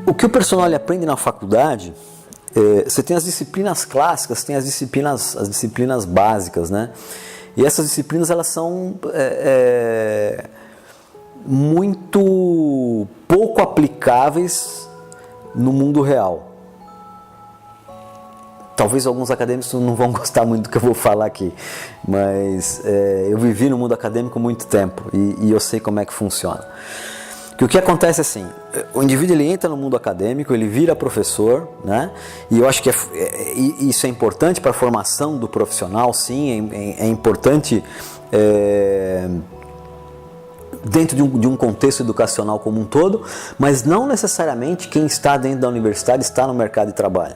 O que o personal ele aprende na faculdade, você tem as disciplinas clássicas, tem as disciplinas básicas, né? E essas disciplinas elas são muito pouco aplicáveis no mundo real. Talvez alguns acadêmicos não vão gostar muito do que eu vou falar aqui, mas eu vivi no mundo acadêmico muito tempo e eu sei como é que funciona. Que o que acontece é assim, o indivíduo ele entra no mundo acadêmico, ele vira professor, né? E eu acho que isso é importante para a formação do profissional, sim, é importante dentro de um contexto educacional como um todo, mas não necessariamente quem está dentro da universidade está no mercado de trabalho.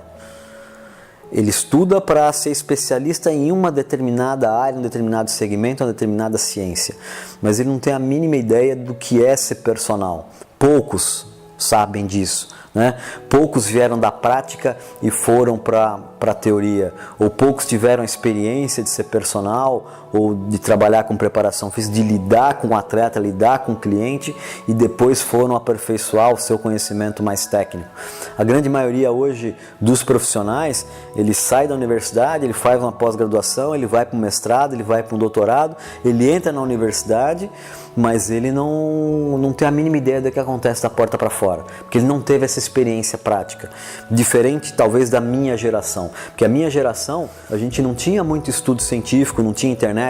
Ele estuda para ser especialista em uma determinada área, um determinado segmento, uma determinada ciência. Mas ele não tem a mínima ideia do que é ser personal. Poucos sabem disso, né? Poucos vieram da prática e foram para a teoria. Ou poucos tiveram a experiência de ser personal ou de trabalhar com preparação física, de lidar com o atleta, lidar com o cliente e depois foram aperfeiçoar o seu conhecimento mais técnico. A grande maioria hoje dos profissionais, ele sai da universidade, ele faz uma pós-graduação, ele vai para um mestrado, ele vai para um doutorado, ele entra na universidade, mas ele não tem a mínima ideia do que acontece da porta para fora, porque ele não teve essa experiência prática. Diferente talvez da minha geração, porque a minha geração, a gente não tinha muito estudo científico, não tinha internet,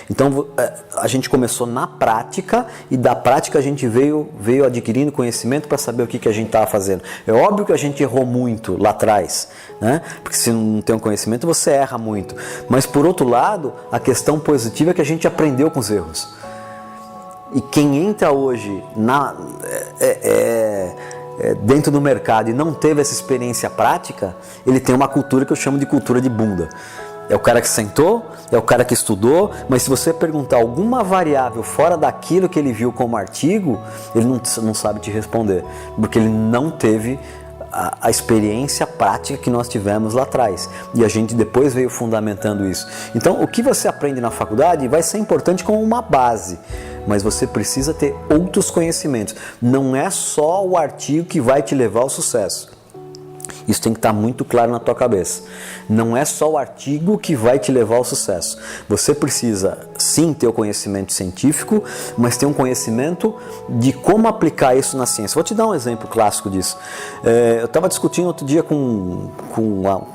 então a gente começou na prática e da prática a gente veio adquirindo conhecimento para saber o que a gente estava fazendo. É óbvio que a gente errou muito lá atrás, né? Porque se não tem um conhecimento você erra muito, mas por outro lado a questão positiva é que a gente aprendeu com os erros. E quem entra hoje dentro do mercado e não teve essa experiência prática, ele tem uma cultura que eu chamo de cultura de bunda. É o cara que sentou, é o cara que estudou, mas se você perguntar alguma variável fora daquilo que ele viu como artigo, ele não sabe te responder, porque ele não teve a experiência prática que nós tivemos lá atrás. E a gente depois veio fundamentando isso. Então, o que você aprende na faculdade vai ser importante como uma base, mas você precisa ter outros conhecimentos. Não é só o artigo que vai te levar ao sucesso. Isso tem que estar muito claro na tua cabeça. Não é só o artigo que vai te levar ao sucesso. Você precisa sim ter o conhecimento científico, mas ter um conhecimento de como aplicar isso na ciência. Vou te dar um exemplo clássico disso. Eu estava discutindo outro dia com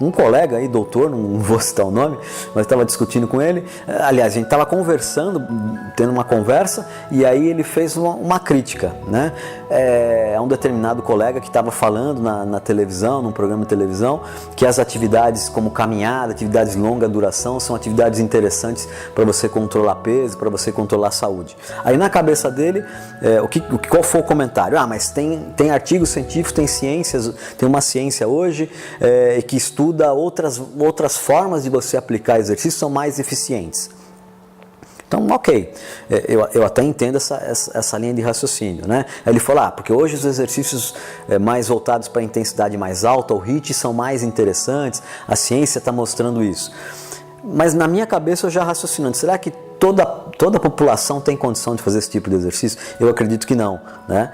um colega aí, doutor, não vou citar o nome, mas estava discutindo com ele. Aliás, a gente estava conversando, tendo uma conversa, e aí ele fez uma crítica, né? É um determinado colega que estava falando na televisão, num programa de televisão, que as atividades como caminhada, atividades de longa duração, são atividades interessantes para você controlar peso, para você controlar a saúde. Aí na cabeça dele, qual foi o comentário? Mas tem artigos científicos, tem ciências, tem uma ciência hoje que estuda outras formas de você aplicar exercícios, são mais eficientes. Então, ok, eu até entendo essa linha de raciocínio, né? Aí ele falou, porque hoje os exercícios mais voltados para a intensidade mais alta, o HIIT, são mais interessantes, a ciência está mostrando isso. Mas na minha cabeça eu já raciocinando, será que toda a população tem condição de fazer esse tipo de exercício? Eu acredito que não, né?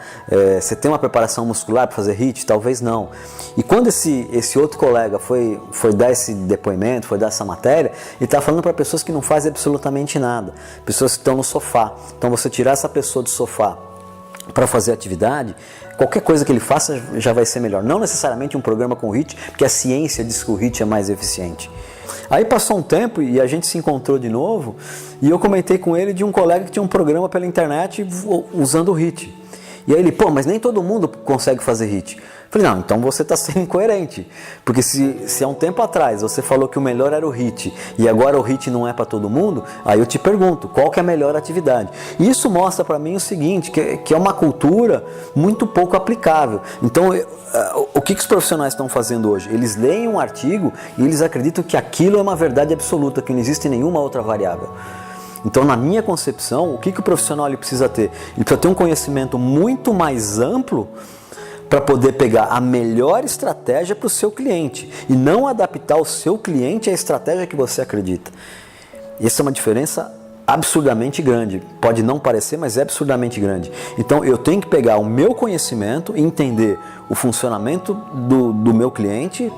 Você tem uma preparação muscular para fazer HIIT? Talvez não. E quando esse outro colega foi dar esse depoimento, foi dar essa matéria, ele está falando para pessoas que não fazem absolutamente nada, pessoas que estão no sofá. Então você tirar essa pessoa do sofá para fazer atividade, qualquer coisa que ele faça já vai ser melhor. Não necessariamente um programa com HIIT, porque a ciência diz que o HIIT é mais eficiente. Aí passou um tempo e a gente se encontrou de novo e eu comentei com ele de um colega que tinha um programa pela internet usando o HIIT. E aí ele, mas nem todo mundo consegue fazer HIIT. Falei, não, então você está sendo incoerente, porque se há um tempo atrás você falou que o melhor era o HIIT e agora o HIIT não é para todo mundo, aí eu te pergunto, qual que é a melhor atividade? E isso mostra para mim o seguinte, que é uma cultura muito pouco aplicável. Então, o que os profissionais estão fazendo hoje? Eles leem um artigo e eles acreditam que aquilo é uma verdade absoluta, que não existe nenhuma outra variável. Então, na minha concepção, o que o profissional ele precisa ter? Ele precisa ter um conhecimento muito mais amplo para poder pegar a melhor estratégia para o seu cliente e não adaptar o seu cliente à estratégia que você acredita. Essa é uma diferença absurdamente grande. Pode não parecer, mas é absurdamente grande. Então eu tenho que pegar o meu conhecimento e entender o funcionamento do meu cliente,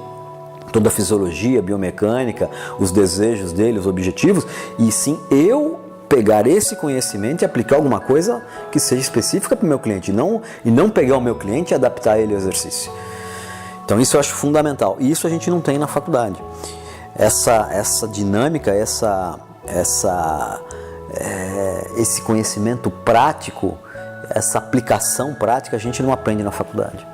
toda a fisiologia, biomecânica, os desejos dele, os objetivos, e sim eu pegar esse conhecimento e aplicar alguma coisa que seja específica para o meu cliente, e não pegar o meu cliente e adaptar ele ao exercício. Então isso eu acho fundamental, e isso a gente não tem na faculdade. Essa dinâmica, esse conhecimento prático, essa aplicação prática a gente não aprende na faculdade.